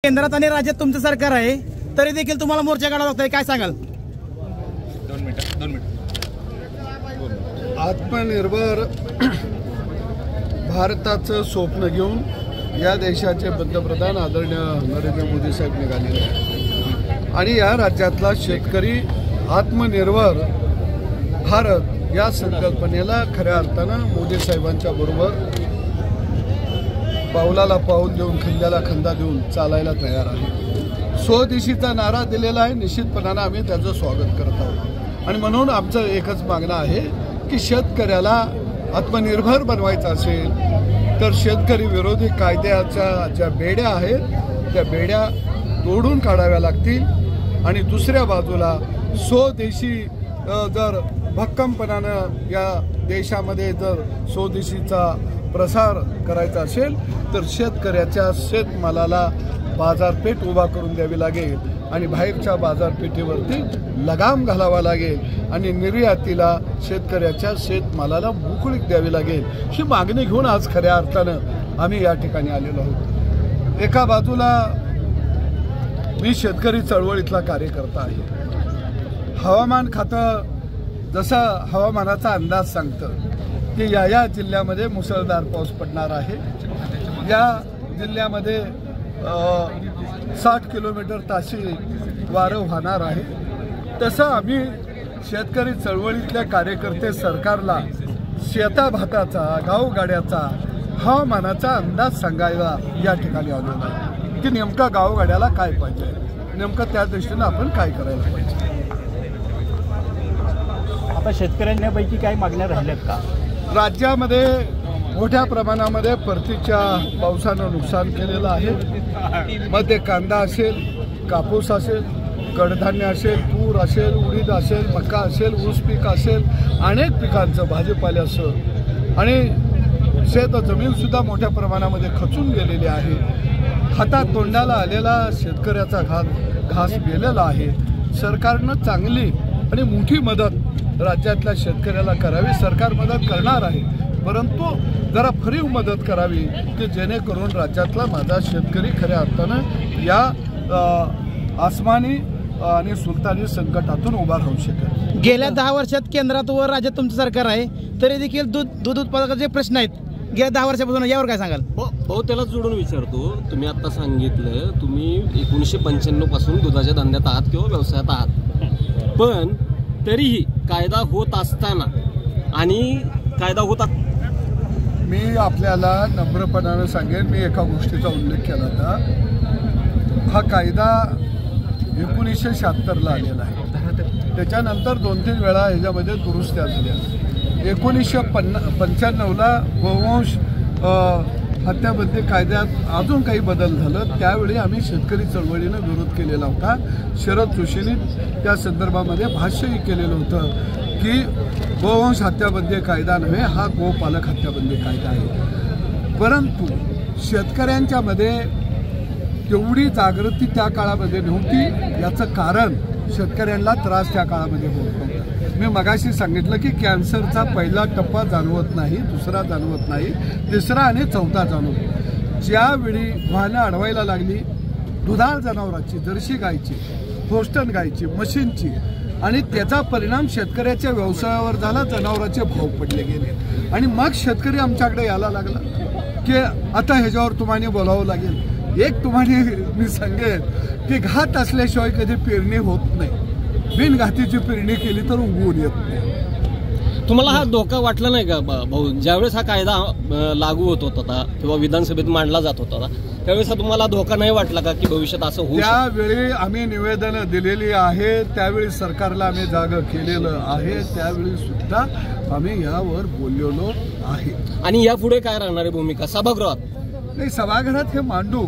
केंद्रात आणि राज्यात तुमचं सरकार आहे तरी देखील तुम्हाला मोर्चा काढावा लागतोय, काय सांगाल? 2 मिनिट आत्मनिर्भर भारताचं स्वप्न घेऊन या देशाचे पंतप्रधान आदरणीय नरेंद्र मोदी साहेब निघालेले आहेत आणि या राज्यातला शेतकरी आत्मनिर्भर भारत या संकल्पनेला खऱ्या अर्थानं मोदी साहेबांच्या बरोबर पावलाला पाऊल देऊन खांद्याला खांदा देऊन चालायला तयार आहे। स्वदेशीचा नारा दिलेला आहे, निश्चितपणानं आम्ही त्याचं स्वागत करत आहोत आणि म्हणून आमचं एकच मागणं आहे की शेतकऱ्याला आत्मनिर्भर बनवायचं असेल तर शेतकरी विरोधी कायद्याच्या ज्या बेड्या आहेत त्या बेड्या तोडून काढाव्या लागतील आणि दुसऱ्या बाजूला स्वदेशी जर भक्कमपणानं या देशामध्ये जर स्वदेशीचा प्रसार करायचा असेल तर शेतकऱ्याच्या शेतमालाला बाजारपेठ उभा करून द्यावी लागेल आणि बाहेरच्या बाजारपेठेवरती लगाम घालावा लागेल आणि निर्यातीला शेतकऱ्याच्या शेतमालाला मोकळीक द्यावी लागेल ही मागणी घेऊन आज खऱ्या अर्थानं आम्ही या ठिकाणी आलेलो आहोत। एका बाजूला मी शेतकरी चळवळीतला कार्यकर्ता आहे। हवामान खातं जसं हवामानाचा अंदाज सांगतं की या जिल्ह्यामध्ये मुसळधार पाऊस पडणार आहे, या जिल्ह्यामध्ये 60 किलोमीटर ताशी वारं वाहणार आहे। तसं आम्ही शेतकरी चळवळीतले कार्यकर्ते सरकारला शेताभाताचा गावगाड्याचा हवामानाचा अंदाज सांगायला या ठिकाणी आलेलो आहे की नेमका गावगाड्याला काय पाहिजे, नेमकं त्या दृष्टीनं आपण काय करायला पाहिजे। आता शेतकऱ्यांपैकी काही मागण्या राहिल्यात का? राज्यामध्ये मोठ्या प्रमाणामध्ये परतीच्या पावसानं नुकसान केलेलं आहे। मध्ये कांदा असेल, कापूस असेल, कडधान्य असेल, तूर असेल, उडीद असेल, मका असेल, ऊस पीक असेल, अनेक पिकांचं भाजीपाल्याचं आणि शेत जमीनसुद्धा मोठ्या प्रमाणामध्ये खचून गेलेली आहे। हातात तोंडाला आलेला शेतकऱ्याचा घास गेलेला आहे। सरकारनं चांगली आणि मोठी मदत राज्यातल्या शेतकऱ्याला करावी, सरकार मदत करणार आहे, परंतु जरा भरीव मदत करावी की जेणेकरून राज्यातला माझा शेतकरी खऱ्या अर्थानं या आसमानी आणि सुलतानी संकटातून उभा राहू शकेल। गेल्या 10 वर्षात केंद्रात व राज्यात तुमचं सरकार आहे तरी देखील दूध उत्पादकाचे प्रश्न आहेत गेल्या 10 वर्षापासून, यावर काय सांगाल? हो त्याला जोडून विचारतो, तुम्ही आता सांगितलं तुम्ही 1995 पासून दुधाच्या धंद्यात आहात किंवा व्यवसायात आहात, पण तरीही कायदा होत असताना आणि कायदा होता मी आपल्याला नम्रपणानं सांगेन, मी एका गोष्टीचा उल्लेख केला होता। हा कायदा 1976ला आलेला आहे, त्याच्यानंतर 2-3 वेळा ह्याच्यामध्ये दुरुस्त्या झाल्या। 1995ला गोवंश हत्याबंदी कायद्यात अजून काही बदल झालं, त्यावेळी आम्ही शेतकरी चळवळीनं विरोध केलेला होता। शरद जोशींनी त्या संदर्भामध्ये भाष्यही केलेलं होतं की गोवंश हत्याबंदी कायदा नव्हे, हा गोपालक हत्याबंदी कायदा आहे। परंतु शेतकऱ्यांच्या मध्ये तेवढी जागृती त्या काळामध्ये नव्हती, याचं कारण शेतकऱ्यांना त्रास त्या काळामध्ये होत नव्हता। मी मगाशी सांगितलं की कॅन्सरचा पहिला टप्पा जाणवत नाही, दुसरा जाणवत नाही, तिसरा आणि चौथा जाणवतो। ज्यावेळी वाहनं अडवायला लागली दुधाळ जनावरांची, जर्सी गायची, होस्टन गायची, म्हशींची, आणि त्याचा परिणाम शेतकऱ्याच्या व्यवसायावर झाला, जनावरांचे भाव पडले गेले आणि मग शेतकरी आमच्याकडे यायला लागला की आता ह्याच्यावर तुम्हाला बोलावं लागेल। एक तुम्हाला मी सांगेन की घात असल्याशिवाय कधी पेरणी होत नाही, बिनघातीची पेरणी केली तर उगवून येत नाही। तुम्हाला हा धोका वाटला नाही का भाऊ, ज्यावेळेस हा कायदा लागू होत होता किंवा विधानसभेत मांडला जात होता त्यावेळेस तुम्हाला धोका नाही वाटला का की भविष्यात असं होईल? त्यावेळी आम्ही निवेदनं दिलेली आहे, त्यावेळी सरकारला आम्ही जागं केलेलं आहे, त्यावेळी सुद्धा आम्ही यावर बोललेलो आहे। आणि यापुढे काय राहणार आहे भूमिका सभागृहात? नाही, सभागृहात हे मांडू।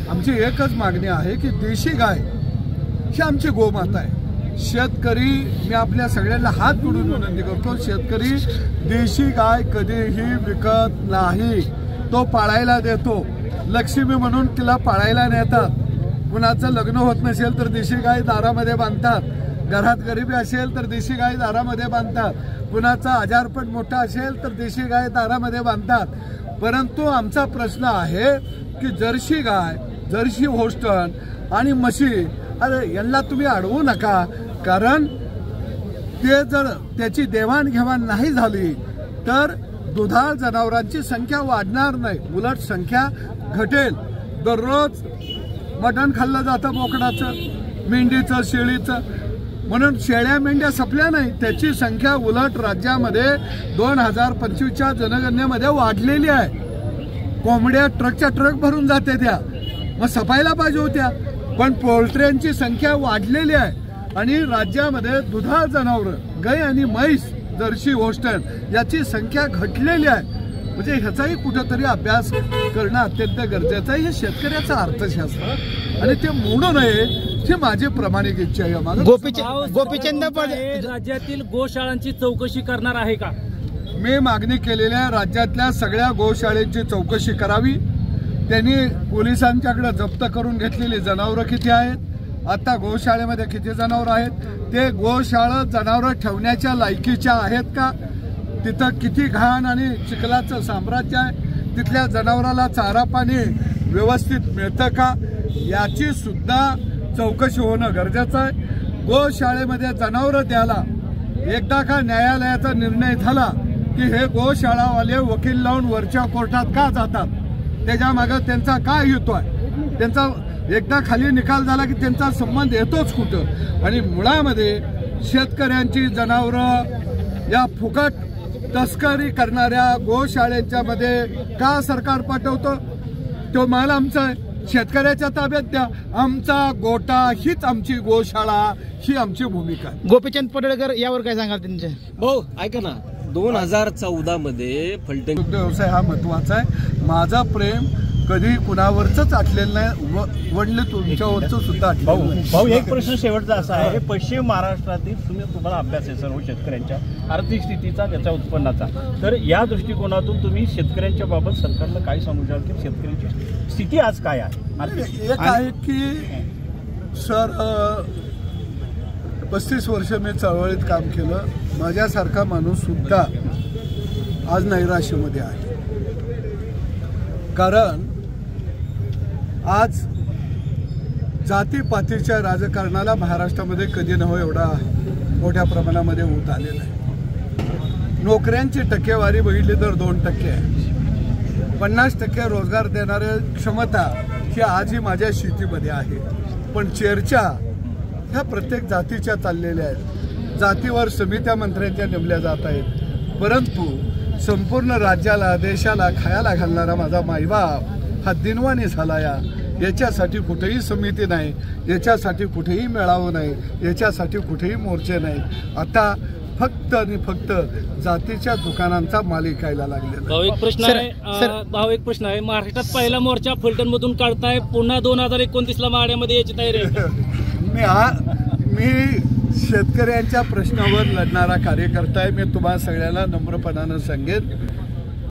आमची एकच मागणी आहे की देशी गाय ही आमची गोमाता आहे। शेतकरी, मी आपल्या सगळ्यांना हात जोडून विनंती करतो, शेतकरी देशी गाय कधीही विकत नाही, तो पाळायला देतो। लक्ष्मी म्हणून तिला पाळायला नेतात, कुणाचं लग्न होत नसेल तर देशी गाय दारामध्ये बांधतात, घरात गरिबी असेल तर देशी गाय दारामध्ये बांधतात, कुणाचा आजारपण मोठा असेल तर देशी गाय दारामध्ये बांधतात। परंतु आमचा प्रश्न आहे की जर्सी गाय जर्सी होस्टन आणि म्हशी, अरे यांना तुम्ही अडवू नका, कारण ते जर त्याची देवाणघेवाण नाही झाली तर दुधाळ जनावरांची संख्या वाढणार नाही, उलट संख्या घटेल. दररोज मटण खाल्लं जातं बोकडाचं, मेंढीचं, शेळीचं, म्हणून शेळ्या मेंढ्या संपल्या नाही, त्याची संख्या उलट राज्यामध्ये 2025च्या जनगणनेमध्ये वाढलेली आहे. कोंबड्या ट्रकच्या ट्रक भरून जाते त्या, मग सफायला पाहिजे होत्या, पण पोल्ट्र्यांची संख्या वाढलेली आहे. आणि राज्यामध्ये दुधाळ जनावरं, गाय आणि म्हैस, जर्सी होस्टन याची संख्या घटलेली आहे. म्हणजे ह्याचाही कुठेतरी अभ्यास करणं अत्यंत गरजेचं आहे. हे शेतकऱ्याचं अर्थशास्त्र आणि ते मोडू नये ही माझी प्रामाणिक इच्छा आहे. गोपीचंद राज्यातील गोशाळांची चौकशी करणार आहे का? मी मागणी केलेल्या राज्यातल्या सगळ्या गोशाळेची चौकशी करावी. त्यांनी पोलिसांच्याकडे जप्त करून घेतलेली जनावरं किती आहेत, आता गोशाळेमध्ये किती जनावरं आहेत, ते गोशाळा जनावरं ठेवण्याच्या लायकीच्या आहेत का, तिथं किती घाण आणि चिखलाचं साम्राज्य आहे, तिथल्या जनावराला चारा पाणी व्यवस्थित मिळतं का, याची सुद्धा चौकशी होणं गरजेचं आहे. गोशाळेमध्ये जनावरं द्यायला एकदा का न्यायालयाचा निर्णय झाला की हे गोशाळावाले वकील लावून वरच्या कोर्टात का जातात, त्याच्या मागे त्यांचा काय हेतू आहे, त्यांचा एकदा खाली निकाल झाला की त्यांचा संबंध येतोच कुठं. आणि मुळामध्ये शेतकऱ्यांची जनावरं या फुकट तस्करी करणाऱ्या गोशाळेच्या मध्ये का सरकार पाठवतं, तो माल आमचा आहे, शेतकऱ्याच्या ताब्यात द्या, आमचा गोटा हीच आमची गोशाळा, ही आमची भूमिका आहे. गोपीचंद पडळकर यावर काय सांगाल त्यांचे? भाऊ ऐका ना, 2014 मध्ये फलटण दुग्ध व्यवसाय हा महत्वाचा आहे. माझं प्रेम कधी कुणावरच आटलेलं नाही, वडले तुमच्यावरच सुद्धा आटलेलं नाही. भाऊ एक प्रश्न शेवटचा असा आहे, पश्चिम महाराष्ट्रातील तुम्हाला अभ्यास आहे सर्व शेतकऱ्यांच्या आर्थिक स्थितीचा, त्याच्या उत्पन्नाचा, तर या दृष्टिकोनातून तुम्ही शेतकऱ्यांच्या बाबत सरकारला काय सांगू शकाल की शेतकऱ्यांची स्थिती आज काय आहे? एक आहे की सर 35 वर्ष मी चळवळीत काम केलं, माझ्यासारखा माणूस सुद्धा आज नैराश्यामध्ये आहे. कारण आज जातीपातीच्या राजकारणाला महाराष्ट्रामध्ये कधी नव्हे एवढा मोठ्या प्रमाणामध्ये होत आलेला आहे. नोकऱ्यांची टक्केवारी बघितली तर 2% आहे. 50% रोजगार देणारे क्षमता ही आजही माझ्या शेतीमध्ये आहे. पण चर्चा ह्या प्रत्येक जातीच्या चाललेल्या आहेत. जातीवर समित्या मंत्र्यांच्या नेमल्या जात आहेत, परंतु संपूर्ण राज्याला, देशाला खायला घालणारा माझा मायबाप हा दिनवाणी झाला. याच्यासाठी कुठेही समिती नाही, याच्यासाठी कुठेही मेळावं नाही, याच्यासाठी कुठेही मोर्चे नाही. आता फक्त आणि फक्त जातीच्या दुकानांचा माल विकायला लागलेला. भाऊ एक प्रश्न आहे, महाराष्ट्रात पहिला मोर्चा फलटण मधून काढताय, पुन्हा 2029ला माड्यामध्ये याची तयारी आहे? मी शेतकऱ्यांच्या प्रश्नावर लढणारा कार्यकर्ता आहे. मी तुम्हाला सगळ्यांना नम्रपणानं सांगेन